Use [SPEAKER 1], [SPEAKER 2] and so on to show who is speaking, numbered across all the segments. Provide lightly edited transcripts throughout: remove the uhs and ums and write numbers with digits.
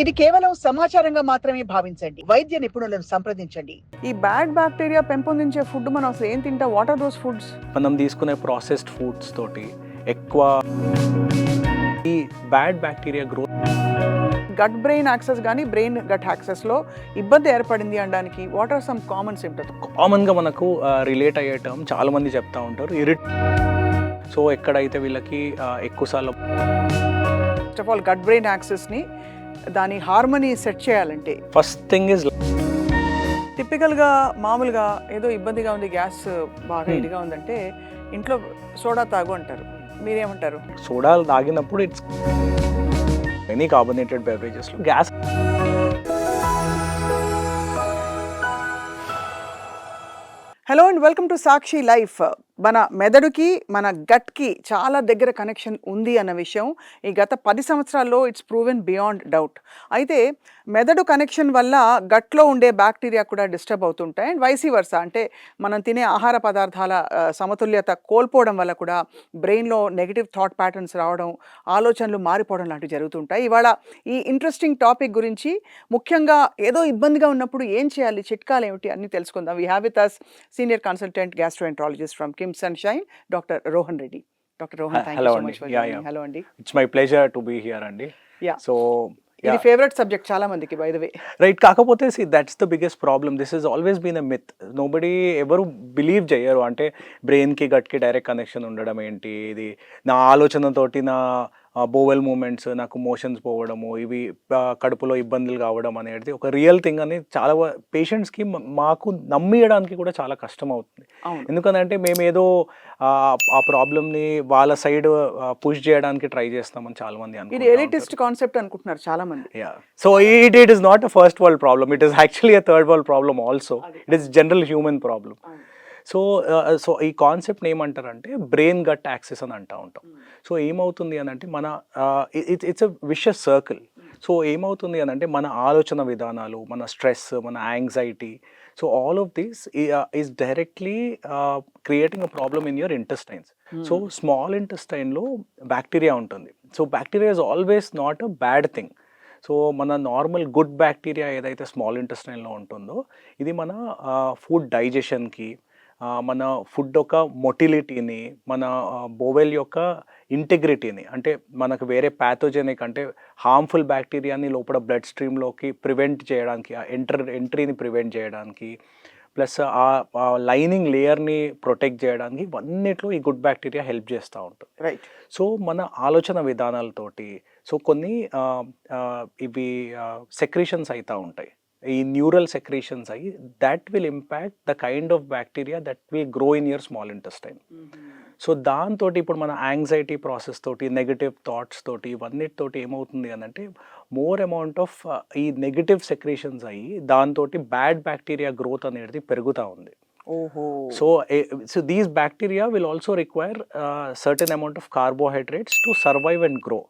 [SPEAKER 1] ఇది కేవలం సమాచారంగా మాత్రమే భావించండి. వైద్య నిపుణులను సంప్రదించండి.
[SPEAKER 2] ఈ బ్యాడ్ బ్యాక్టీరియా పెంపొందించే ఫుడ్ మనం అసలు ఏం తింటాం? What are those foods?
[SPEAKER 3] మనం తీసుకునే ప్రాసెస్డ్ ఫుడ్స్ తోటి ఎక్కువ ఈ bad bacteria growth,
[SPEAKER 2] gut brain axis కానీ బ్రెయిన్ గట్ యాక్సెస్లో ఇబ్బంది ఏర్పడింది అనడానికి what are some common symptoms?
[SPEAKER 3] కామన్గా మనకు రిలేట్ అయ్యే టర్మ్ చాలా మంది చెప్తా ఉంటారు, సో ఎక్కడైతే వీళ్ళకి ఎక్కువసార్లు
[SPEAKER 2] first of all gut brain యాక్సెస్ని దాని హార్మోనీ సెట్ చేయాలంటే
[SPEAKER 3] ఫస్ట్ థింగ్ ఇస్
[SPEAKER 2] టిపికల్గా మామూలుగా ఏదో ఇబ్బందిగా ఉంది, గ్యాస్ బాగా ఇదిగా ఉందంటే ఇంట్లో సోడా తాగు అంటారు. మీరేమంటారు?
[SPEAKER 3] సోడాలు తాగినప్పుడు ఇట్స్ ఎనీ కార్బోనేటెడ్ బెవరేజెస్లో గ్యాస్.
[SPEAKER 2] Hello and welcome to Sakshi life. మన మెదడుకి మన గట్కి చాలా దగ్గర కనెక్షన్ ఉంది అన్న విషయం ఈ గత 10 సంవత్సరాల్లో ఇట్స్ ప్రూవెన్ బియాండ్ డౌట్. అయితే మెదడు కనెక్షన్ వల్ల గట్లో ఉండే బ్యాక్టీరియా కూడా డిస్టర్బ్ అవుతుంటాయి అండ్ వైసీ వర్సా, అంటే మనం తినే ఆహార పదార్థాల సమతుల్యత కోల్పోవడం వల్ల కూడా బ్రెయిన్లో నెగిటివ్ థాట్ ప్యాటర్న్స్ రావడం, ఆలోచనలు మారిపోవడం లాంటివి జరుగుతుంటాయి. ఇవాళ ఈ ఇంట్రెస్టింగ్ టాపిక్ గురించి, ముఖ్యంగా ఏదో ఇబ్బందిగా ఉన్నప్పుడు ఏం చేయాలి, చిట్కాలు ఏమిటి అన్నీ తెలుసుకుందాం. We have with us senior consultant gastroenterologist from KIMS Sunshine, doctor Rohan Reddy. Doctor Rohan, thank you so much for joining. Hello అండి.
[SPEAKER 3] It's my pleasure to be here అండి. సో
[SPEAKER 2] ఇది ఫేవరెట్ సబ్జెక్ట్ చాలా మందికి, బై ద వే.
[SPEAKER 3] రైట్. కాకపోతే that's the biggest problem. This is always been a myth. Nobody ఎవరు believe చేయరు. అంటే బ్రెయిన్కి గట్కి డైరెక్ట్ కనెక్షన్ ఉండడం ఏంటి, ఇది నా ఆలోచనతోటి నా బోవెల్ మూమెంట్స్, నాకు మోషన్స్ పోవడము, ఇవి కడుపులో ఇబ్బందులు కావడం అనేది ఒక రియల్ థింగ్ అని చాలా పేషెంట్స్కి మాకు నమ్మియడానికి కూడా చాలా కష్టం అవుతుంది. ఎందుకంటే మేము ఏదో ఆ ప్రాబ్లమ్ని వాళ్ళ సైడ్ పుష్ చేయడానికి ట్రై చేస్తామని చాలా మంది అనుకుంటారు.
[SPEAKER 2] ఇది ఎలిటిస్ట్ కాన్సెప్ట్ అనుకుంటున్నారు చాలా మంది.
[SPEAKER 3] So it is not a first world problem, it is actually a third world problem also. It is general human problem. So ఈ కాన్సెప్ట్ ఏమంటారంటే బ్రెయిన్ గట్ యాక్సెస్ అని అంటూ ఉంటాం. సో ఏమవుతుంది అని అంటే మన it's a vicious circle. So ఏమవుతుంది అని అంటే మన ఆలోచన విధానాలు, మన స్ట్రెస్, మన anxiety, so all of this is directly creating a problem in your intestines. So స్మాల్ ఇంటెస్టైన్లో బ్యాక్టీరియా ఉంటుంది. So bacteria is always not a bad thing. So మన నార్మల్ గుడ్ బ్యాక్టీరియా ఏదైతే స్మాల్ ఇంటెస్టైన్లో ఉంటుందో, ఇది మన ఫుడ్ డైజెషన్కి, మన ఫుడ్ యొక్క మొటిలిటీని, మన బోవెల్ యొక్క ఇంటెగ్రిటీని, అంటే మనకు వేరే ప్యాథోజెనిక్ అంటే హార్మ్ఫుల్ బ్యాక్టీరియాని లోపల బ్లడ్ స్ట్రీమ్లోకి ప్రివెంట్ చేయడానికి, ఎంట్రీని ప్రివెంట్ చేయడానికి, ప్లస్ ఆ లైనింగ్ లేయర్ని ప్రొటెక్ట్ చేయడానికి, ఇవన్నిట్లో ఈ గుడ్ బ్యాక్టీరియా హెల్ప్ చేస్తూ ఉంటుంది.
[SPEAKER 2] రైట్.
[SPEAKER 3] సో మన ఆలోచన విధానాలతోటి సో కొన్ని ఇవి సెక్రీషన్స్ అవుతూ ఉంటాయి, ఈ న్యూరల్ సెక్రీషన్స్ అయ్యి that will impact the kind of bacteria that will grow in your small intestine. So దాంతో ఇప్పుడు మన యాంగ్జైటీ ప్రాసెస్ తోటి, నెగిటివ్ థాట్స్ తోటి, ఇవన్నిటితోటి ఏమవుతుంది అని అంటే మోర్ అమౌంట్ ఆఫ్ ఈ నెగిటివ్ సెక్రీషన్స్ అయ్యి దాంతో బ్యాడ్ బ్యాక్టీరియా గ్రోత్ అనేది పెరుగుతూ ఉంది. So these bacteria will also require certain amount of carbohydrates to survive and grow.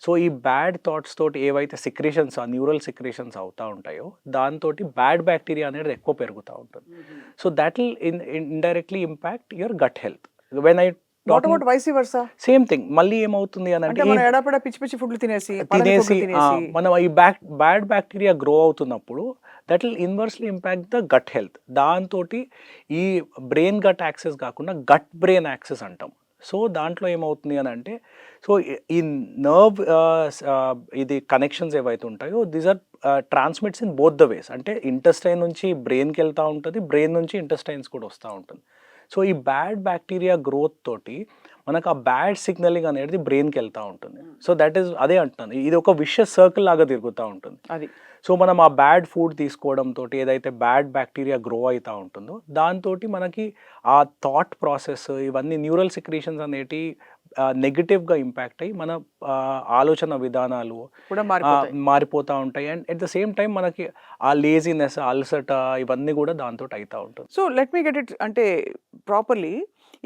[SPEAKER 3] So ఈ బ్యాడ్ థాట్స్ తోటి ఏవైతే సెక్రేషన్స్, ఆ న్యూరల్ సెక్రేషన్స్ అవుతూ ఉంటాయో దాంతో బ్యాడ్ బ్యాక్టీరియా అనేది ఎక్కువ పెరుగుతూ ఉంటుంది. So that will indirectly impact your gut health. When I
[SPEAKER 2] what about vice versa?
[SPEAKER 3] Same thing. మళ్ళీ ఏమవుతుంది అని అంటే
[SPEAKER 2] పిచ్చి పిచ్చి ఫుడ్లు తినేసి
[SPEAKER 3] మనం ఈ బ్యాడ్ బ్యాక్టీరియా గ్రో అవుతున్నప్పుడు that will inversely impact the gut health. దాంతో ఈ బ్రెయిన్ గట్ యాక్సెస్ కాకుండా గట్ బ్రెయిన్ యాక్సెస్ అంటాం. సో దాంట్లో ఏమవుతుంది అని అంటే సో ఈ నర్వ్ ఇది కనెక్షన్స్ ఏవైతే ఉంటాయో these are transmits in both the ways. అంటే ఇంటెస్టైన్ నుంచి బ్రెయిన్కి వెళ్తూ ఉంటుంది, బ్రెయిన్ నుంచి ఇంటెస్టైన్స్ కూడా వస్తూ ఉంటుంది. సో ఈ బ్యాడ్ బ్యాక్టీరియా గ్రోత్ తోటి మనకు ఆ బ్యాడ్ సిగ్నలింగ్ అనేది బ్రెయిన్కి వెళ్తూ ఉంటుంది. సో దట్ ఈస్ అదే అంటున్నాను, ఇది ఒక విషస్ సర్కిల్ లాగా తిరుగుతూ ఉంటుంది.
[SPEAKER 2] అది
[SPEAKER 3] సో మనం ఆ బ్యాడ్ ఫుడ్ తీసుకోవడంతో ఏదైతే బ్యాడ్ బ్యాక్టీరియా గ్రో అవుతూ ఉంటుందో దాంతో మనకి ఆ థాట్ ప్రాసెస్, ఇవన్నీ న్యూరల్ సెక్రీషన్స్ అనేటి నెగిటివ్గా ఇంపాక్ట్ అయ్యి మన ఆలోచన విధానాలు
[SPEAKER 2] కూడా
[SPEAKER 3] మారిపోతూ ఉంటాయి. And at the same time మనకి ఆ లేజినెస్, అల్సట, ఇవన్నీ కూడా దాంతో అవుతూ ఉంటుంది.
[SPEAKER 2] So let me get it అంటే ప్రాపర్లీ,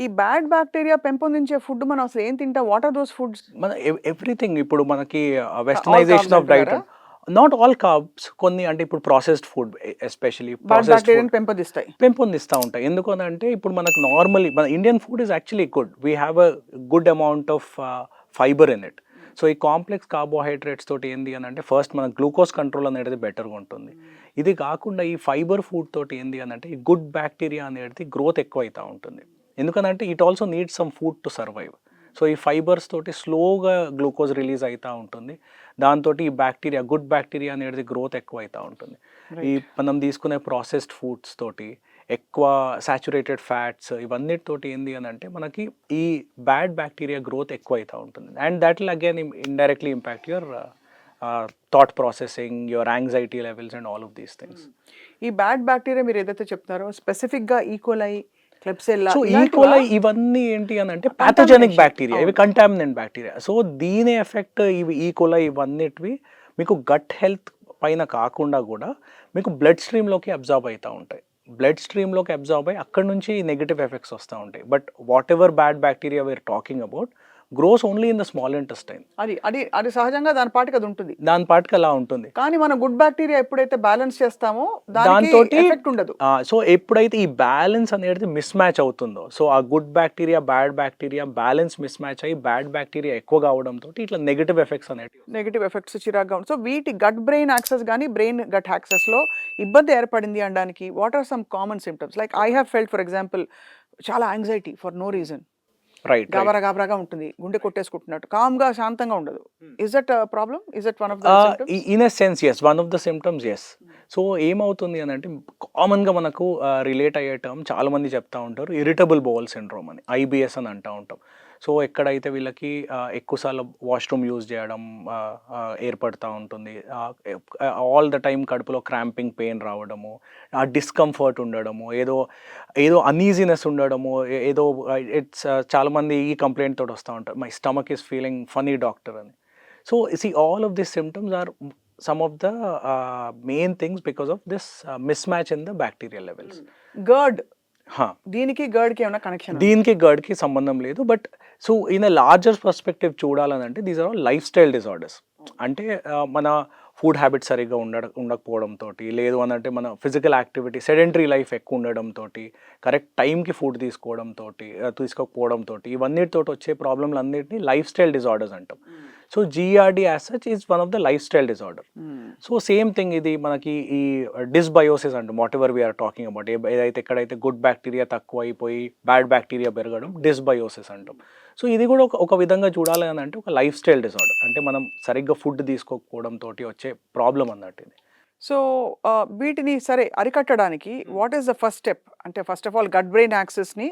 [SPEAKER 2] ఈ బ్యాడ్ బ్యాక్టీరియా పెంపొందించే ఫుడ్ మనం అసలు ఏం తింటాం? What are those foods?
[SPEAKER 3] మన ఎవ్రీథింగ్ ఇప్పుడు మనకి westernisation of diet, not all carbs, కొన్ని అంటే ఇప్పుడు ప్రాసెస్డ్ ఫుడ్ ఎస్పెషలీ పెంపొందిస్తూ ఉంటాయి. ఎందుకంటే ఇప్పుడు మనకు నార్మల్లీ మన Indian food is actually good. We have a good amount of fibre in it. So ఈ కాంప్లెక్స్ కార్బోహైడ్రేట్స్ తోటి ఏంది అని అంటే ఫస్ట్ మన గ్లూకోజ్ కంట్రోల్ అనేది బెటర్గా ఉంటుంది. ఇది కాకుండా ఈ ఫైబర్ ఫుడ్ తోటి ఏంది అని అంటే ఈ గుడ్ బ్యాక్టీరియా అనేది గ్రోత్ ఎక్కువ అవుతూ ఉంటుంది. ఎందుకంటే it also need some food to survive. So ఈ ఫైబర్స్ తోటి స్లోగా గ్లూకోజ్ రిలీజ్ అవుతూ ఉంటుంది. దాంతో ఈ బ్యాక్టీరియా గుడ్ బ్యాక్టీరియా అనేది గ్రోత్ ఎక్కువ అవుతూ ఉంటుంది. ఈ మనం తీసుకునే ప్రాసెస్డ్ ఫుడ్స్ తోటి ఎక్కువ సాచురేటెడ్ ఫ్యాట్స్ ఇవన్నిటితోటి ఏంది అని అంటే మనకి ఈ బ్యాడ్ బ్యాక్టీరియా గ్రోత్ ఎక్కువ అవుతూ ఉంటుంది. And that will again indirectly impact your thought processing, your anxiety levels and all of these things.
[SPEAKER 2] ఈ బ్యాడ్ బ్యాక్టీరియా మీరు ఏదైతే చెప్తున్నారో స్పెసిఫిక్గా ఈకోలై, క్లెప్సెల్లా,
[SPEAKER 3] సో ఈకోలై ఇవన్నీ ఏంటి అని అంటే ప్యాథోజెనిక్ బ్యాక్టీరియా, ఇవి కంటామినెంట్ బ్యాక్టీరియా. సో దీని ఎఫెక్ట్ ఇవి ఈకోలై ఇవన్నిటివి మీకు గట్ హెల్త్ పైన కాకుండా కూడా మీకు బ్లడ్ స్ట్రీమ్లోకి అబ్జార్బ్ అవుతూ ఉంటాయి. బ్లడ్ స్ట్రీమ్లోకి అబ్జార్బ్ అయ్యి అక్కడ నుంచి నెగిటివ్ ఎఫెక్ట్స్ వస్తూ ఉంటాయి. But whatever bad bacteria we're talking about grows only in the small intestine.
[SPEAKER 2] అది సహజంగా దాని పాటికి అది ఉంటుంది,
[SPEAKER 3] దాని పాటికి అలా ఉంటుంది.
[SPEAKER 2] కానీ మనం గుడ్ బ్యాక్టీరియా ఎప్పుడైతే బ్యాలెన్స్ చేస్తామో
[SPEAKER 3] దాంతో
[SPEAKER 2] ఎఫెక్ట్ ఉండదు.
[SPEAKER 3] సో ఎప్పుడైతే ఈ బ్యాలెన్స్ అనేది మిస్ మ్యాచ్ అవుతుందో, సో ఆ good bacteria bad bacteria balance mismatch అయ్యి బ్యాడ్ బ్యాక్టీరియా ఎక్కువగా అవడంతో ఇట్లా నెగిటివ్ ఎఫెక్ట్స్ అనేవి
[SPEAKER 2] నెగిటివ్ ఎఫెక్ట్స్ చిరాగ్గా ఉంటుంది. సో వీటి గట్ బ్రెయిన్ యాక్సెస్ కానీ బ్రెయిన్ గట్ యాక్సెస్లో ఇబ్బంది ఏర్పడింది అనడానికి what are some common symptoms? Like I have felt for example చాలా anxiety for no reason,
[SPEAKER 3] right
[SPEAKER 2] గాబరాగా ఉంటుంది, గుండె కొట్టేసుకుంటున్నట్టు, కామ్గా శాంతంగా ఉండదు. Is that problem? Is that one of the symptoms?
[SPEAKER 3] In a sense yes, one of the symptoms yes. So ఏమవుతుంది అని అంటే కామన్గా మనకు రిలేట్ అయ్యే టర్మ్ చాలా మంది చెప్తా ఉంటారు, ఇరిటబుల్ బౌల్ సిండ్రోమ్ అని, ఐబిఎస్ అని అంటూ ఉంటాం. సో ఎక్కడైతే వీళ్ళకి ఎక్కువసార్లు వాష్రూమ్ యూజ్ చేయడం ఏర్పడుతూ ఉంటుంది, ఆల్ ద టైం కడుపులో క్రాంపింగ్ పెయిన్ రావడము, ఆ డిస్కంఫర్ట్ ఉండడము, ఏదో అన్ఈజీనెస్ ఉండడము, ఏదో ఇట్స్ చాలామంది ఈ కంప్లైంట్ తోటి వస్తూ ఉంటారు, my stomach is feeling funny doctor అని. So all of this symptoms are some of the main things because of this mismatch in the bacterial levels.
[SPEAKER 2] GERD, దీనికి గర్డ్కి ఏమైనా కనెక్షన్?
[SPEAKER 3] దీనికి గర్డ్కి సంబంధం లేదు. But so in a larger perspective చూడాలనంటే these are all lifestyle disorders. అంటే మన food habits సరిగ్గా ఉండకపోవడంతో, లేదు అని అంటే మన ఫిజికల్ యాక్టివిటీ సెడెంటరీ లైఫ్ ఎక్కువ ఉండడంతో, కరెక్ట్ టైంకి ఫుడ్ తీసుకోకపోవడంతో, ఇవన్నిటితో వచ్చే ప్రాబ్లమ్లు అన్నిటిని లైఫ్ స్టైల్ డిజార్డర్స్ అంటాం. So GERD as such is one of the lifestyle disorder. So same thing ఇది మనకి ఈ డిస్బయోసిస్ అంటాం, whatever we're talking about. ఏదైతే ఎక్కడైతే గుడ్ బ్యాక్టీరియా తక్కువ అయిపోయి బ్యాడ్ బ్యాక్టీరియా పెరగడం డిస్బయోసిస్ అంటాం. సో ఇది కూడా ఒక విధంగా చూడాలి అని అంటే ఒక లైఫ్ స్టైల్ డిజార్డర్, అంటే మనం సరిగ్గా ఫుడ్ తీసుకోకపోవడంతో వచ్చే ప్రాబ్లం అన్నట్టు ఇది.
[SPEAKER 2] సో వీటిని సరే అరికట్టడానికి what is the first step? అంటే first of all gut brain యాక్సెస్ని,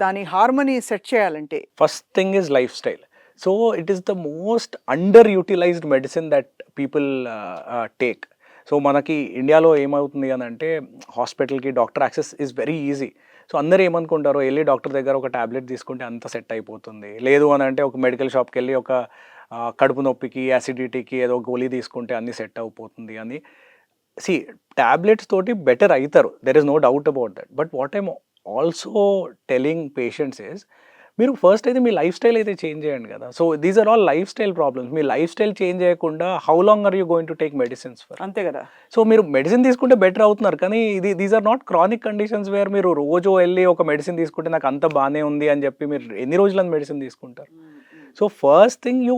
[SPEAKER 2] దాని హార్మోనీ సెట్ చేయాలంటే
[SPEAKER 3] first thing is lifestyle. So it is the most underutilized medicine that people take. So మనకి ఇండియాలో ఏమవుతుంది అని అంటే హాస్పిటల్కి doctor access is very easy. So అందరూ ఏమనుకుంటారో వెళ్ళి డాక్టర్ దగ్గర ఒక టాబ్లెట్ తీసుకుంటే అంత సెట్ అయిపోతుంది, లేదు అని అంటే ఒక మెడికల్ షాప్కి వెళ్ళి ఒక కడుపు నొప్పికి యాసిడిటీకి ఏదో గోళీ తీసుకుంటే అన్నీ సెట్ అయిపోతుంది అని. ట్యాబ్లెట్స్ తోటి బెటర్ అవుతారు, there is no doubt about that. But what I'm also telling patients is, మీరు ఫస్ట్ అయితే మీ లైఫ్ స్టైల్ అయితే చేంజ్ చేయండి కదా. So these are all lifestyle problems. మీ లైఫ్ స్టైల్ చేంజ్ చేయకుండా how long are you going to take medicines for?
[SPEAKER 2] అంతే కదా.
[SPEAKER 3] సో మీరు మెడిసిన్ తీసుకుంటే బెటర్ అవుతున్నారు, కానీ these are not chronic conditions where మీరు రోజు వెళ్ళి ఒక మెడిసిన్ తీసుకుంటే నాకు అంత బాగానే ఉంది అని చెప్పి మీరు ఎన్ని రోజులని మెడిసిన్ తీసుకుంటారు? So first thing you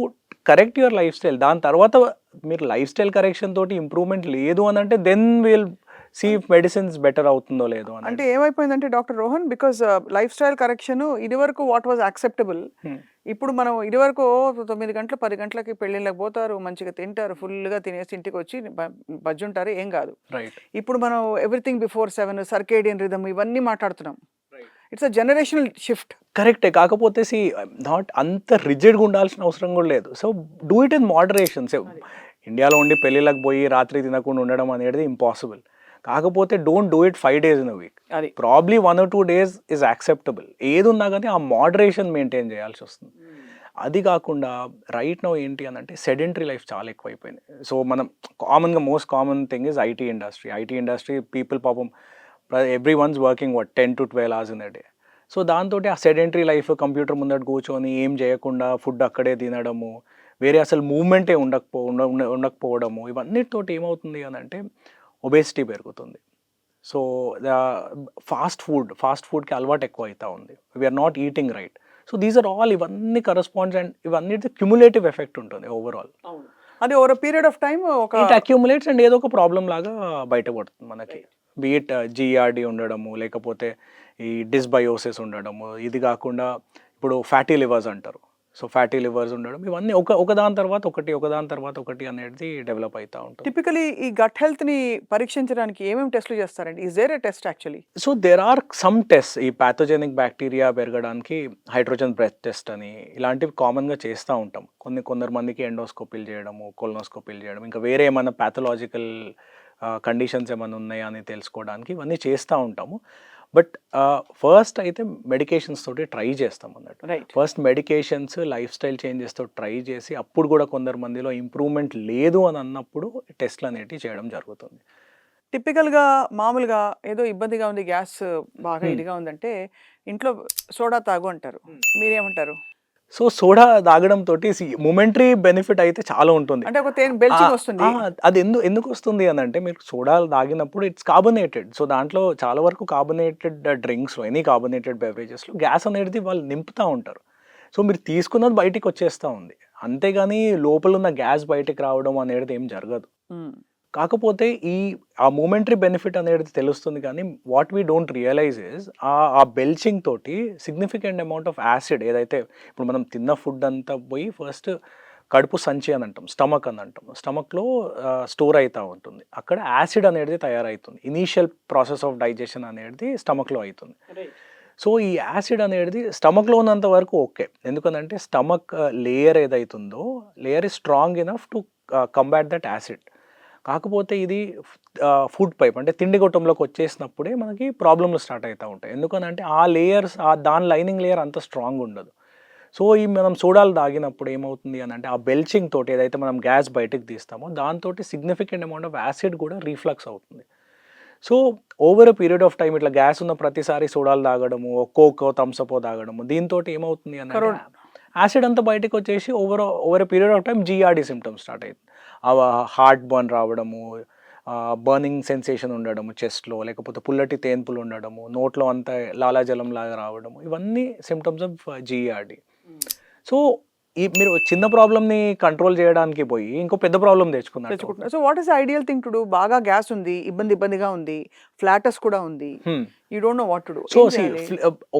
[SPEAKER 3] correct your lifestyle. దాని తర్వాత మీరు లైఫ్ స్టైల్ కరెక్షన్ తోటి ఇంప్రూవ్మెంట్ లేదు అని అంటే then will see medicines better అవుతుందో లేదో అని.
[SPEAKER 2] అంటే ఏమైపోయిందంటే doctor Rohan, because lifestyle correction ఇదివరకు వాట్ వాజ్ యాక్సెప్టబుల్, ఇప్పుడు మనం ఇదివరకు 9 గంటలు 10 గంటలకి పెళ్ళిళ్ళకి పోతారు, మంచిగా తింటారు, ఫుల్గా తినేసి ఇంటికి వచ్చి బజ్జుంటారు, ఏం కాదు. ఇప్పుడు మనం ఎవ్రీథింగ్ బిఫోర్ 7, సర్కేడియన్ రిథమ్, ఇవన్నీ మాట్లాడుతున్నాం. It's a generational shift.
[SPEAKER 3] కరెక్టే, కాకపోతే నాట్ అంత రిజిడ్గా ఉండాల్సిన అవసరం కూడా లేదు. So do it in moderation. ఇండియాలో ఉండి పెళ్ళిళ్ళకి పోయి రాత్రి తినకుండా ఉండడం అనేది ఇంపాసిబుల్. కాకపోతే don't do it 5 days in a week.
[SPEAKER 2] అది
[SPEAKER 3] probably 1 or 2 days is acceptable. ఏది ఉన్నా కానీ ఆ మోడరేషన్ మెయింటైన్ చేయాల్సి వస్తుంది. అది కాకుండా రైట్ నౌ ఏంటి అని అంటే సెడెంటరీ లైఫ్ చాలా ఎక్కువైపోయింది. సో మనం కామన్గా most common thing is IT industry. People పాపం everyone's working 10 to 12 hours in a day. So దాంతో ఆ సెడెంటరీ లైఫ్, కంప్యూటర్ ముందట కూర్చొని ఏం చేయకుండా ఫుడ్ అక్కడే తినడము, వేరే అసలు మూవ్మెంటే ఉండకపోవడము, ఇవన్నిటితోటి ఏమవుతుంది అని అంటే ఒబేసిటీ పెరుగుతుంది. సో ఫాస్ట్ ఫుడ్కి అలవాటు ఎక్కువ అవుతూ ఉంది. We're not eating right. So these are all ఇవన్నీ కరస్పాండ్స్ అండ్ ఇవన్నీ క్యుములేటివ్ ఎఫెక్ట్ ఉంటుంది ఓవరాల్.
[SPEAKER 2] అది ఓవర్ పీరియడ్ ఆఫ్ టైం ఒక
[SPEAKER 3] ఇట్ అక్యూములేట్స్ అండ్ ఏదో ఒక ప్రాబ్లం లాగా బయటపడుతుంది మనకి. బీట్ జిఆర్డి ఉండడము, లేకపోతే ఈ డిస్బయోసిస్ ఉండడము, ఇది కాకుండా ఇప్పుడు ఫ్యాటీ లివర్స్ అంటారు. సో ఫ్యాటీ లివర్స్ ఉండడం, ఇవన్నీ ఒకదాని తర్వాత ఒకటి అనేది డెవలప్ అవుతూ ఉంటుంది.
[SPEAKER 2] టిపికలీ ఈ గట్ హెల్త్ ని పరీక్షించడానికి ఏమేమి టెస్ట్లు చేస్తారండి? Is there a test actually?
[SPEAKER 3] So there are some test. ఈ పాథోజెనిక్ బ్యాక్టీరియా పెరగడానికి హైడ్రోజన్ బ్రెత్ టెస్ట్ అని ఇలాంటివి కామన్గా చేస్తూ ఉంటాం. కొందరు మందికి ఎండోస్కోపీలు చేయడము, కొలనోస్కోపీలు చేయడం, ఇంకా వేరే ఏమైనా ప్యాథలాజికల్ కండిషన్స్ ఏమైనా ఉన్నాయా అని తెలుసుకోవడానికి ఇవన్నీ చేస్తూ ఉంటాము. బట్ ఫస్ట్ అయితే మెడికేషన్స్ తోటి ట్రై చేస్తాం అన్నట్టు.
[SPEAKER 2] Right.
[SPEAKER 3] First medications, life style చేంజెస్తో ట్రై చేసి అప్పుడు కూడా కొందరు మందిలో ఇంప్రూవ్మెంట్ లేదు అని అన్నప్పుడు టెస్ట్లు అనేటివి చేయడం జరుగుతుంది.
[SPEAKER 2] టిపికల్గా మామూలుగా ఏదో ఇబ్బందిగా ఉంది, గ్యాస్ బాగా ఇదిగా ఉందంటే ఇంట్లో సోడా తాగు అంటారు. మీరేమంటారు?
[SPEAKER 3] సో సోడా తాగడం తోటి మొమెంటరీ బెనిఫిట్ అయితే చాలా ఉంటుంది.
[SPEAKER 2] అంటే ఒక బెల్చింగ్ వస్తుంది.
[SPEAKER 3] అది ఎందుకు వస్తుంది అని అంటే, మీరు సోడాలు తాగినప్పుడు ఇట్స్ కార్బోనేటెడ్. సో దాంట్లో చాలా వరకు కార్బోనేటెడ్ డ్రింక్స్లో, ఎనీ కార్బోనేటెడ్ బెవరేజెస్లో గ్యాస్ అనేది వాళ్ళు నింపుతూ ఉంటారు. సో మీరు తీసుకున్నది బయటికి వచ్చేస్తూ ఉంది, అంతేగాని లోపల ఉన్న గ్యాస్ బయటికి రావడం అనేది ఏం జరగదు. కాకపోతే ఆ మూమెంటరీ బెనిఫిట్ అనేది తెలుస్తుంది, కానీ what we don't realise is ఆ బెల్చింగ్ తోటి సిగ్నిఫికెంట్ అమౌంట్ ఆఫ్ యాసిడ్, ఏదైతే ఇప్పుడు మనం తిన్న ఫుడ్ అంతా పోయి ఫస్ట్ కడుపు సంచి అని అంటాం, స్టమక్ అని అంటాం, స్టమక్లో స్టోర్ అవుతూ ఉంటుంది. అక్కడ యాసిడ్ అనేది తయారవుతుంది. ఇనీషియల్ ప్రాసెస్ ఆఫ్ డైజెషన్ అనేది స్టమక్లో అవుతుంది. సో ఈ యాసిడ్ అనేది స్టమక్లో ఉన్నంత వరకు ఓకే, ఎందుకంటే స్టమక్ లేయర్ ఏదైతుందో layer is strong enough to combat that acid. కాకపోతే ఇది ఫుడ్ పైప్ అంటే తిండి గొట్టంలోకి వచ్చేసినప్పుడే మనకి ప్రాబ్లమ్లు స్టార్ట్ అవుతూ ఉంటాయి. ఎందుకనంటే ఆ లేయర్స్, దాని లైనింగ్ లేయర్ అంత స్ట్రాంగ్ ఉండదు. సో ఈ మనం సోడాలు తాగినప్పుడు ఏమవుతుంది అని అంటే, ఆ బెల్చింగ్ తోటి ఏదైతే మనం గ్యాస్ బయటకు తీస్తామో దాంతో సిగ్నిఫికెంట్ అమౌంట్ ఆఫ్ యాసిడ్ కూడా రీఫ్లక్స్ అవుతుంది. So over a period of time ఇట్లా గ్యాస్ ఉన్న ప్రతిసారి సోడాలు తాగడము, కోకో థమ్సపో తాగడము, దీంతో ఏమవుతుంది అని అంటే యాసిడ్ అంతా బయటకు వచ్చేసి over a period of time GRD symptoms start అవుతుంది. హార్ట్ బర్న్ రావడము, బర్నింగ్ సెన్సేషన్ ఉండడము చెస్ట్లో, లేకపోతే పుల్లటి తేన్పులు ఉండడము, నోట్లో అంతా లాలాజలం లాగా రావడము, ఇవన్నీ సిమ్టమ్స్ ఆఫ్ జిఆర్డి. సో మీరు చిన్న ప్రాబ్లమ్ని కంట్రోల్ చేయడానికి పోయి ఇంకో పెద్ద ప్రాబ్లం తెచ్చుకున్నారు.
[SPEAKER 2] So what is ideal thing to do? బాగా గ్యాస్ ఉంది, ఇబ్బందిగా ఉంది, ఫ్లాటస్ కూడా ఉంది, you don't know what to do.
[SPEAKER 3] So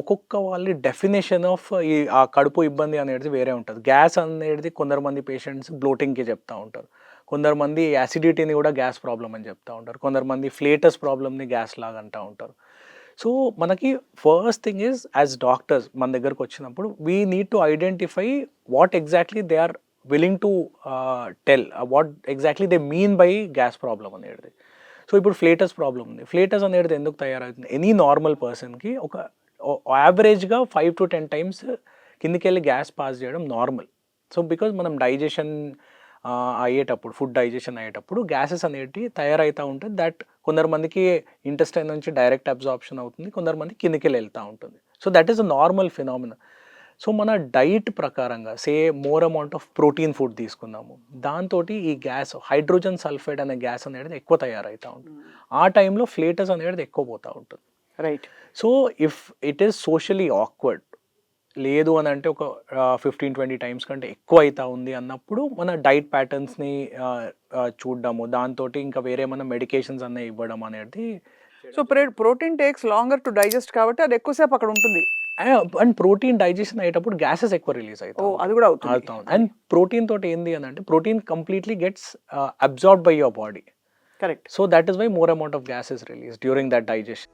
[SPEAKER 3] ఒక్కొక్క వాళ్ళ డెఫినేషన్ ఆఫ్ ఆ కడుపు ఇబ్బంది అనేది వేరే ఉంటుంది. గ్యాస్ అనేది కొందరు మంది పేషెంట్స్ బ్లోటింగ్కి చెప్తా ఉంటారు, కొందరు మంది యాసిడిటీని కూడా గ్యాస్ ప్రాబ్లం అని చెప్తా ఉంటారు, కొందరు మంది ఫ్లేటస్ ప్రాబ్లమ్ని గ్యాస్ లాగా అంటూ ఉంటారు. సో మనకి first thing is, as doctors మన దగ్గరకు వచ్చినప్పుడు we need to identify what exactly they are willing to tell, what exactly they mean by gas problem అనేది. సో ఇప్పుడు ఫ్లేటస్ ప్రాబ్లం ఉంది. ఫ్లేటస్ అనేది ఎందుకు తయారవుతుంది? ఎనీ నార్మల్ పర్సన్కి ఒక యావరేజ్గా 5 to 10 times కిందికి వెళ్ళి గ్యాస్ పాస్ చేయడం నార్మల్. సో బికాజ్ మనం డైజెషన్ అయ్యేటప్పుడు, ఫుడ్ డైజెషన్ అయ్యేటప్పుడు గ్యాసెస్ అనేవి తయారవుతూ ఉంటుంది. దట్ కొందరు మందికి ఇంటెస్టైన్ నుంచి డైరెక్ట్ అబ్జార్ప్షన్ అవుతుంది, కొందరు మంది కిందికి వెళ్తూ ఉంటుంది. So that is a normal phenomena. So మన డైట్ ప్రకారంగా more amount of protein food తీసుకుందాము, దాంతో ఈ గ్యాస్ హైడ్రోజన్ సల్ఫైడ్ అనే గ్యాస్ అనేది ఎక్కువ తయారవుతూ ఉంటుంది. ఆ టైంలో ఫ్లేటస్ అనేది ఎక్కువ పోతూ ఉంటుంది.
[SPEAKER 2] Right.
[SPEAKER 3] So if it is socially awkward, లేదు అని అంటే ఒక 15-20 times కంటే ఎక్కువ అవుతా ఉంది అన్నప్పుడు మన డైట్ ప్యాటర్న్స్ని చూడడము, దాంతో ఇంకా వేరే ఏమైనా మెడికేషన్స్ అన్నీ ఇవ్వడం అనేది.
[SPEAKER 2] So protein takes longer to digest కాబట్టి అది ఎక్కువసేపు అక్కడ ఉంటుంది.
[SPEAKER 3] అండ్ ప్రోటీన్ డైజెషన్ అయ్యేటప్పుడు గ్యాసెస్ ఎక్కువ రిలీజ్ అవుతాయి.
[SPEAKER 2] అది కూడా అవుతుంది.
[SPEAKER 3] అండ్ ప్రోటీన్ తోటి ఏంది అని అంటే, protein completely gets absorb by your body.
[SPEAKER 2] Correct.
[SPEAKER 3] So that is why more amount of gas is release during that digestion.